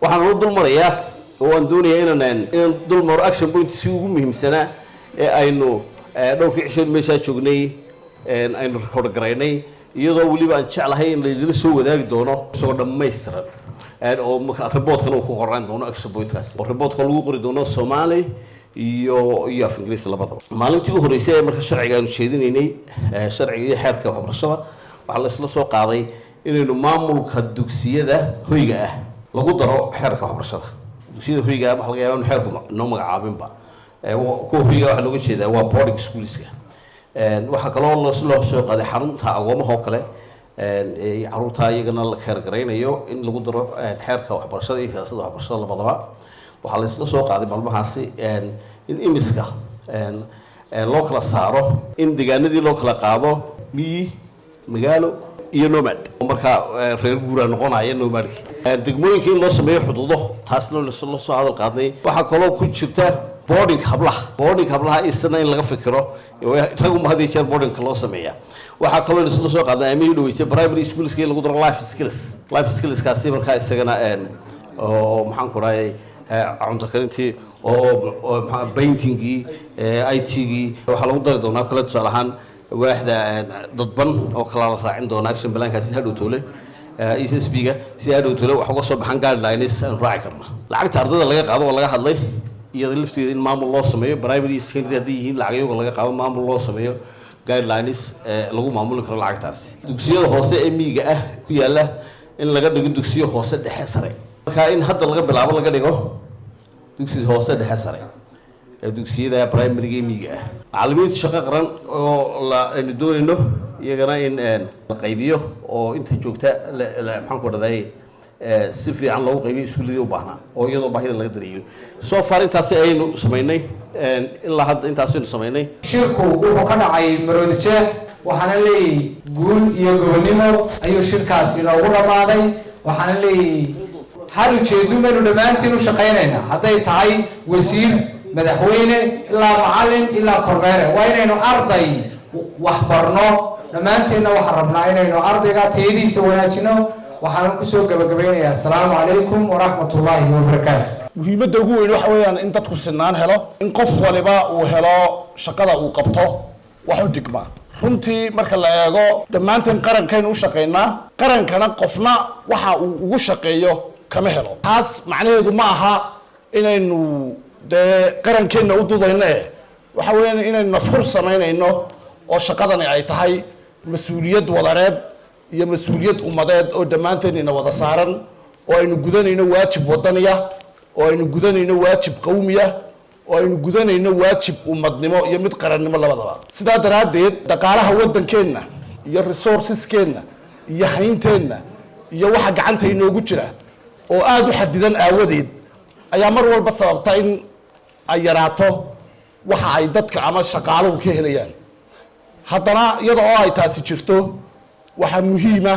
waxaan u dul marayaa oo aan doonayaa inaan dul maro action point si ugu muhiimsanaa ee aynu dhowrkii cishood meeshaa joognay aynu record garaynay iyadoo weliba aan jeclahay in laydila soo wadaagi doono soo dhammaystiran oo reportkan uu ku qoraan doono action point-kaasi oo reportkan lagu qori doono Soomaali iyo af Ingiriis labadaba. maalintii ugu horeysay ee marka sharciga aanu jeedinaynay sharciga iyo xeerka waxbarashada waxaa la isla soo qaaday inaynu maamulka dugsiyada hoyga ah lagu daro xeerka waxbarashada. dugsiyada hoyga ah waxa laga yaabaa in xeerku noo magacaabinba kuwa hoyga waxa looga jeedaa waa boarding schoolska. waxaa kaloo loo soo qaaday xarunta agoomaha oo kale caruurta iyagana la keergaraynayo in lagu daro xeerka waxbarashada iyo siyaasadda waxbarashada labadaba. waxaa la isla soo qaaday maalmahaasi in imiska loo kala saaro in deegaanadii loo kala qaado miyi magaalo iyo nomad marka reer guura noqonaya nomadki degmooyinka in loo sameeyo xuduudo taasna la soo hadal qaaday. waxaa kaloo ku jirta boarding hablaha isna in laga fikiro rag uma hadii jeer boardingka loo sameeyaa. waxaa kaloo la soo qaaday amii dhaweysay primary schoolska lagu daro life skills kaasi marka isagana oo maxaan ku raayay cunto karintii oo paintingii IT-gii waxaa lagu dari doonaa kala tusaale ahaan waaxda dadban oo kala la raacin doona action plan-kaasi hadhow toole SSB-ga si hadhow toole wax uga soo baxan guidelines aan raaci karna. lacagta ardayda laga qaado oo laga hadlay iyada lafteeda in maamul loo sameeyo primary secondary haddii yihiin lacagyaga laga qaado maamul loo sameeyo guidelines lagu maamuli karo lacagtaasi. dugsiyada hoose ee miyiga ah ku yaala in laga dhigo dugsiyo hoose dhexe sare marka in hadda laga bilaabo laga dhigo dugsiga hoose dhexe sare ee dugsiyada primary ee miyiga ah. macallimiinta shaqo qaran oo aynu doonayno iyagana in la qaybiyo oo inta joogta maxaan ku dhahday si fiican loogu qaybiyo iskuuladii u baahnaa oo iyadoo baahida laga dareeyo. soo far intaasi aynu samaynay ilaa hadda intaasaynu samaynay. shirku wuxuu ka dhacay Maroodi Jeex waxaana leeyahay guul iyo gobonimo ayuu shirkaasi inoogu dhamaaday. waxaana leeyahay hal ujeedo meenu dhammaantiin u shaqaynaynaa hadday tahay wasiir madaxweyne ilaa macallin ilaa kormeere waa inaynu arday wax barno dhammaanteedna waxaan rabnaa inaynu ardayga tayadiisa wanaajino. waxaan ku soo gabagabeynayaa assalaamu calaykum waraxmatullaahi wabarakaatu. muhiimadda ugu weyn waxa weeyaan in dadku sinaan helo in qof waliba uu helo shaqada uu qabto wax u dhigma. runtii marka la eego dhammaanteen qarankaynu u shaqaynaa qarankana qofna waxa uu ugu shaqeeyo kama helo. taas macnaheedu ma aha inaynu dee qarankeenna u dudayno waxa weeyaan inaynu nafhur samaynayno oo shaqadani ay tahay mas-uuliyad wadareed iyo mas-uuliyad ummadeed oo dhammaanteen ina wada saaran oo aynu gudanayno waajib wadaniya oo aynu gudanayno waajib qawmiya oo aynu gudanayno waajib ummadnimo iyo mid qarannimo labadaba. sidaa daraaddeed dhaqaalaha waddankeenna iyo resourceskeenna iyo haynteenna iyo waxa gacanta inoogu jira oo aada u xadidan aawadeed ayaa mar walba sababta in ay yaraato waxa ay dadka ama shaqaaluhu ka helayaan. haddana iyada oo ay taasi jirto waxaa muhiima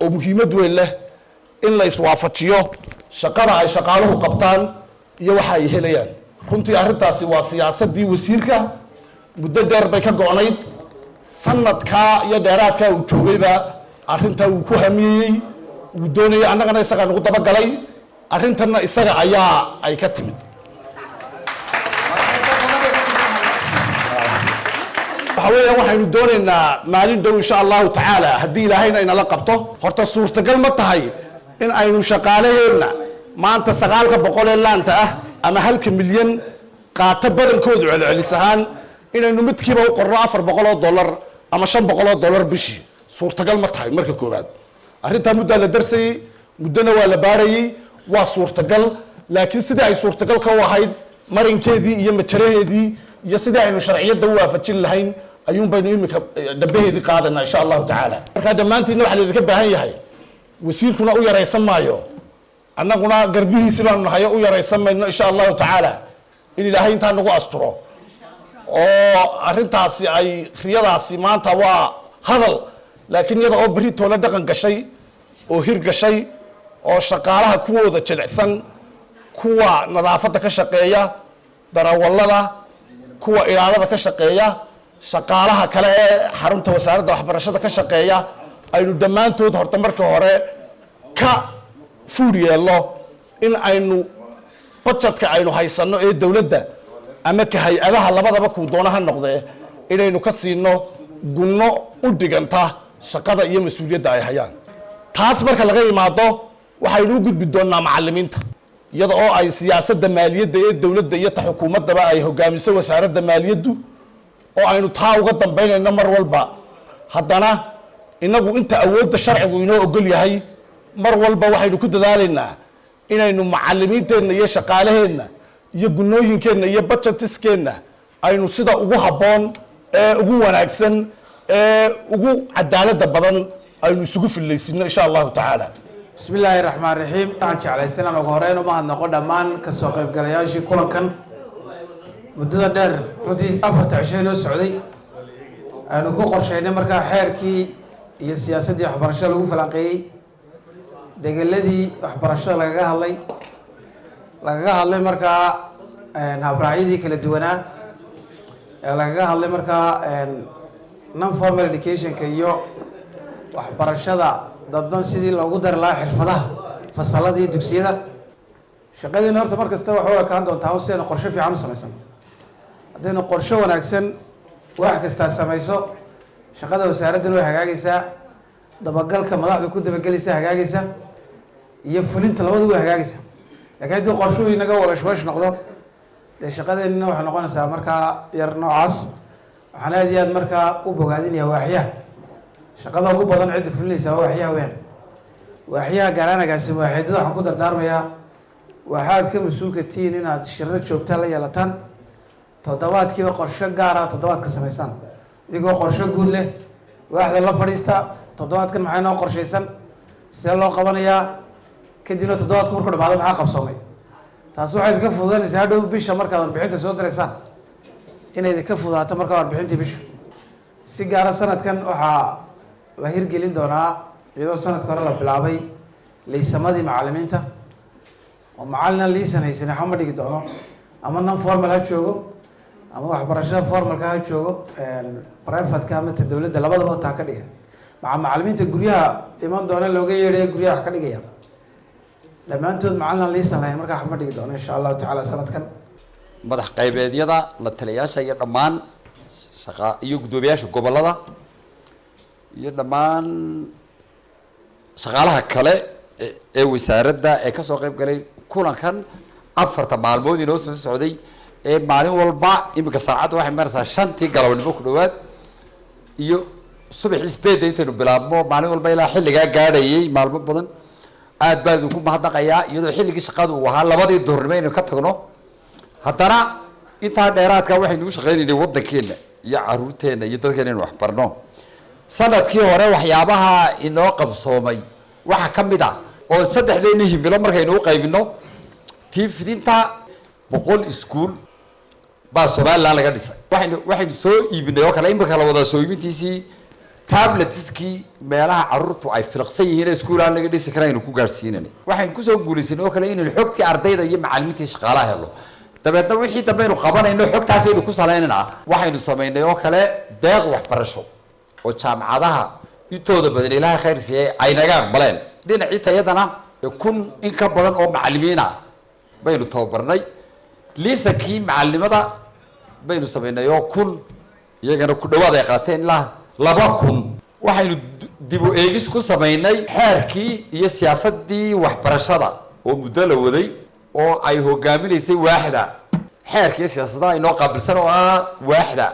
oo muhiimad weyn leh in la iswaafajiyo shaqada ay shaqaaluhu qabtaan iyo waxa ay helayaan. runtii arrintaasi waa siyaasadii wasiirka muddo dheer bay ka go'nayd. sanadkaa iyo dheeraadkaa uu joogayba arrintaa uu ku hamiyeyey uu doonayay annagana isagaa nagu dabagalay arrintanna isaga ayaa ay ka timid. waxa weeyaan waxaynu doonaynaa maalin dhow insha allahu tacaala haddii ilaahayna inala qabto horta suurtagal ma tahay in aynu shaqaalaheenna maanta 900 ee laanta ah ama 1 milyan qaata badankoodu celcelis ahaan inaynu midkiiba u qorno $400 ama $500 bishii. suurtagal ma tahay marka koowaad. arrintaa muddaa la darsayey muddana waa la baarayey waa suurtagal laakiin sidii ay suurtagal ka u ahayd marinkeedii iyo majaraheedii iyo sidii aynu sharciyadda u waafajin lahayn ayuun baynu imika dhabaheedii qaadanaa insha allahu tacaala. markaa dhammaantiinna waxaa laydinka baahan yahay wasiirkuna u yaraysan maayo annaguna garbihiisi baanu nahay u yaraysan mayno insha allahu tacaala in ilaahay intaa nagu asturo oo arrintaasi ay riyadaasi maanta waa hadal laakiin iyada oo berri toole dhaqan gashay oo hir gashay oo shaqaalaha kuwooda jilicsan kuwa nadaafadda ka shaqeeya darawallada kuwa ilaalada ka shaqeeya shaqaalaha kale ee xarunta wasaaradda waxbarashada ka shaqeeya aynu dhammaantood horta marka hore ka fuul yeelno in aynu budgetka aynu haysanno ee dowladda ama ka hay-adaha labadaba kuu doona ha noqdee inaynu ka siino gunno u dhiganta shaqada iyo mas-uuliyadda ay hayaan. taas marka laga yimaado waxaynu u gudbi doonnaa macallimiinta iyada oo ay siyaasadda maaliyadda ee dowladda iyo ta xukuumaddaba ay hogaamiso wasaaradda maaliyaddu oo aynu taa uga dambaynayno mar walba. haddana inagu inta awoodda sharcigu inoo ogol yahay mar walba waxaynu ku dadaalaynaa inaynu macallimiinteenna iyo shaqaalaheenna iyo gunnooyinkeenna iyo budgetiskeenna aynu sida ugu habboon ee ugu wanaagsan ee ugu cadaaladda badan aynu isugu fillaysino insha allahu tacaala. بسم الله الرحمن الرحيم waxaan jeclaysan ugu horeyn uma hadnaqo dhammaan ka soo qaybgalayaashii kulankan muddada dheer runtii 4 cisho loo socday aanu ku qorsheynay markaa xeerkii iyo siyaasadii waxbarashada lagu falanqeeyay degaladii waxbarashada lagaga hadlay markaa habraacyadii kala duwanaa ee lagaga hadlay markaa non formal education-ka iyo waxbarashada dadban sidii loogu dari lahaa xirfadaha fasalada iyo dugsiyada. shaqadeena horta mar kasta waxay u ekaan doontaa si aynu qorshe fiican u samaysan. haddaynu qorshe wanaagsan wax kastaa samayso shaqada wasaaraddan way hagaagaysaa, dabagalka madaxdu ku dabagelaysa hagaagaysa, iyo fulinta labadu way hagaagaysaa. laakiin haddii qorshuhu inaga walaashwaash noqdo dee shaqadeennina waxay noqonaysaa markaa yar noocaas. waxaan aad iyo aad markaa u bogaadinayaa waaxyaha shaqada ugu badan cidda fulinaysa waa waaxyaha weyn. waaxyaha gaaraanagaasi waaxeedada waxaan ku dardaarmayaa waxaad ka mas-uulka tihiin inaad shirro joogta la yeelataan, toddobaadkiiba qorshe gaara toddobaadka samaysaan idigoo qorshe guud leh. waaxda la fadhiista toddobaadkan maxay noo qorshaysan, see loo qabanayaa, kadibna toddobaadku markuu dhamaado maxaa qabsoomay. taas waxay idinka fududanaysaa hadhow bisha markaad warbixinta soo diraysaan inay idinka fudaato markaa warbixintii bishu. si gaara sanadkan waxaa la hirgelin doonaa iyadoo sanadka hore la bilaabay liisamadii macallimiinta oo macallin liisan haysan waxba ma dhigi doono, ama non formal ha joogo ama waxbarashada formalka ha joogo privatka ama ta dowladda labadaba taa ka dhiga. macallimiinta guryaha iman doona looga yeedhaya guryaha wax ka dhigaya dhammaantood macallin liisan lahayn markaa waxba ma dhigi doono insha allahu tacaala sanadkan. madax qaybeedyada la taliyaasha iyo dhammaan shaqa iyo guddoomiyaasha gobollada iyo dhammaan shaqaalaha kale ee wasaaradda ee ka soo qayb galay kulankan 4 maalmood inoo soo socday ee maalin walba imika saacadda waxay maraysaa 5tii galabnimo ku dhawaad iyo subaxii 8 intaynu bilaabno maalin walba ilaa xilligaa gaadhayay maalmo badan. aad baan idinku mahadnaqayaa iyadoo xilligii shaqadu uu ahaa 2 duhurnimo inaynu ka tagno, haddana intaa dheeraadka waxaynu u shaqaynaynay waddankeena iyo caruurteena iyo dadkeena inaynu waxbarno. sanadkii hore waxyaabaha inoo qabsoomay waxaa ka mid ah oo 3 himilo markaynu u qaybino tii fidinta 100 iskuul baa Somaliland laga dhisay. waxaynu soo iibinay oo kale imika la wada soo iibintiisii tabletiskii meelaha caruurtu ay filaqsan yihiin iskuulaan laga dhisi karaynu ku gaarsiinanay. waxaynu ku soo guulaysanay oo kale inaynu xogtii ardayda iyo macallimiinta shaqaalaha helo. dabeedna wixii dambe aynu qabanayno xogtaasaynu ku salaynayna waxaynu samaynay oo kale deeq waxbarasho oo jaamacadaha intooda badan ilaahay khayr siiyay ay naga aqbaleen. dhinacii tayadana 1000 in ka badan oo macallimiin ah baynu tababarnay. liisankii macallimada baynu samaynay oo 1000 iyagana ku dhawaad ay qaateen ilaa 2000. waxaynu dib u eegis ku samaynay xeerkii iyo siyaasadii waxbarashada oo muddo la waday oo ay hogaaminaysay waaxda xeerka iyo siyaasadaha inoo qaabilsan oo ah waaxda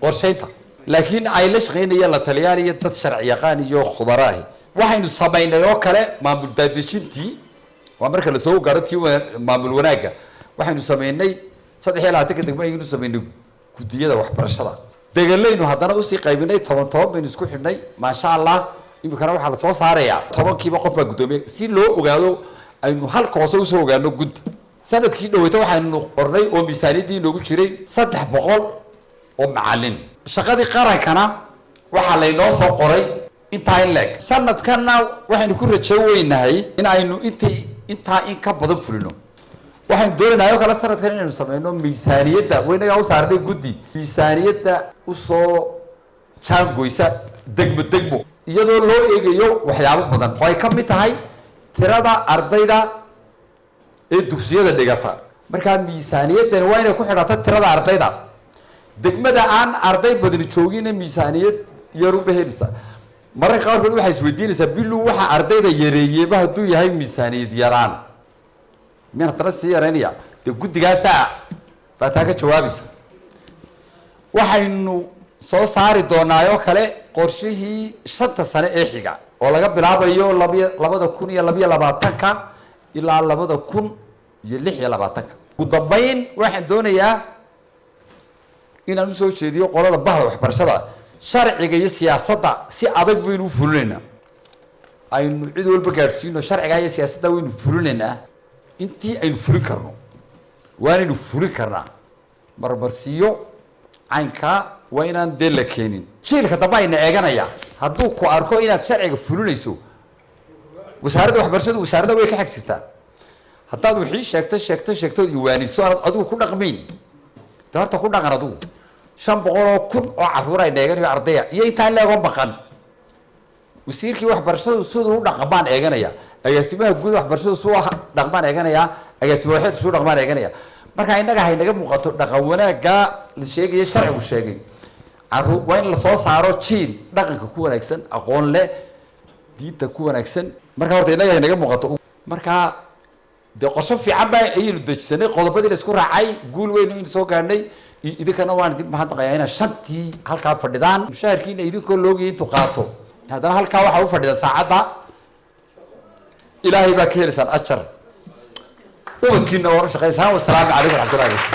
qorsheynta, laakiin ay la shaqaynayeen la taliyaal iyo dad sharci yaqaan iyo khubaraahi. waxaynu samaynay oo kale maamul daadejintii waa marka la soo gaaro tii maamul wanaagga. waxaynu samaynay 3 degmo ayaynu samaynay guddiyada waxbarashada. degalaynu haddana usii qaybinay 10 baynu isku xidhnay maasha allah. imikana waxaa la soo saarayaa 10kiiba qof baa guddoomiye si loo ogaado aynu halka hoose usoo ogaano gunta. sanadkii dhaweyta waxaynu qornay oo miisaaniyaddii inoogu jiray 300 oo macallin. shaqadii qarankana waxaa laynoo soo qoray intaa in leeg. sanadkanna waxaynu ku rajo weynahay in aynu intaa in ka badan fulino. waxaynu doonaynaa oo kale sanadkan inaynu sameyno miisaaniyadda weynagaa u saarnay guddi miisaaniyadda usoo jaangoysa degmo iyadoo loo eegayo waxyaabo badan oo ay ka mid tahay tirada ardayda ee dugsiyada dhigata markaa miisaaniyaddani waa inay ku xidhata tirada ardayda degmada aan arday badani joogina miisaaniyad yaruba helisa mararka qaarkood waxay isweydiinaysaa bilu waxa ardayda yareeyeyba hadduu yahay miisaaniyad yaraan miyaan haddana sii yaraynaya dee guddigaasaa baa taa ka jawaabaysa waxaynu soo saari doonaayoo kale qorshihii 5 sano ee xiga oo laga bilaabayo 2022 ilaa 2026 ugu dambeyn waxaan doonayaa inaan usoo jeediyo qolada bahda waxbarashada sharciga iyo siyaasadda si adag baynu u fulinaynaa aynu cid walba gaadhsiino sharciga iyo siyaasadda waynu fulinaynaa intii aynu fulin karno waanaynu fulin karnaa marmarsiiyo caynka waa inaan dee la keenin jiilka dambe ayna eeganaya hadduu ku arko inaad sharciga fulinayso wasaaradda waxbarashadu wasaaradda way ka xag jirtaa haddaad wixii sheegto iwaaniso adigu ku dhaqmiin dee horta ku dhaqan adigu 500,000 oo caruur ay eeganayo ardaya iyo intaan leego baqan wasiirkii waxbarashadu sidoo u dhaqmaan eeganaya agaasimaha guud waxbarashadu soo dhaqmaan eeganaya agaasimaha waxay soo dhaqmaan eeganaya marka inaga haynaga muuqato dhaqan wanaaga la sheegay sharcigu sheegay caruur waa in la soo saaro jiil dhaqanka ku wanaagsan aqoon leh diinta ku wanaagsan marka horta inaga haynaga muuqato marka de qorshe fiican baa ayaynu dejisanay qodobadii la isku raacay guul weyn in soo gaarnay idinkana waan dib mahadnaqayaa inaa 5tii halkaa fadhidaan mushaharkiina idinkoo loogay intuu qaato haddana halkaa waxaa u fadhida saacadda ilaahay baa ka helaysaan ajar ubadkiina waan u shaqaysaan wasalaamu calaykum waraxmatullahi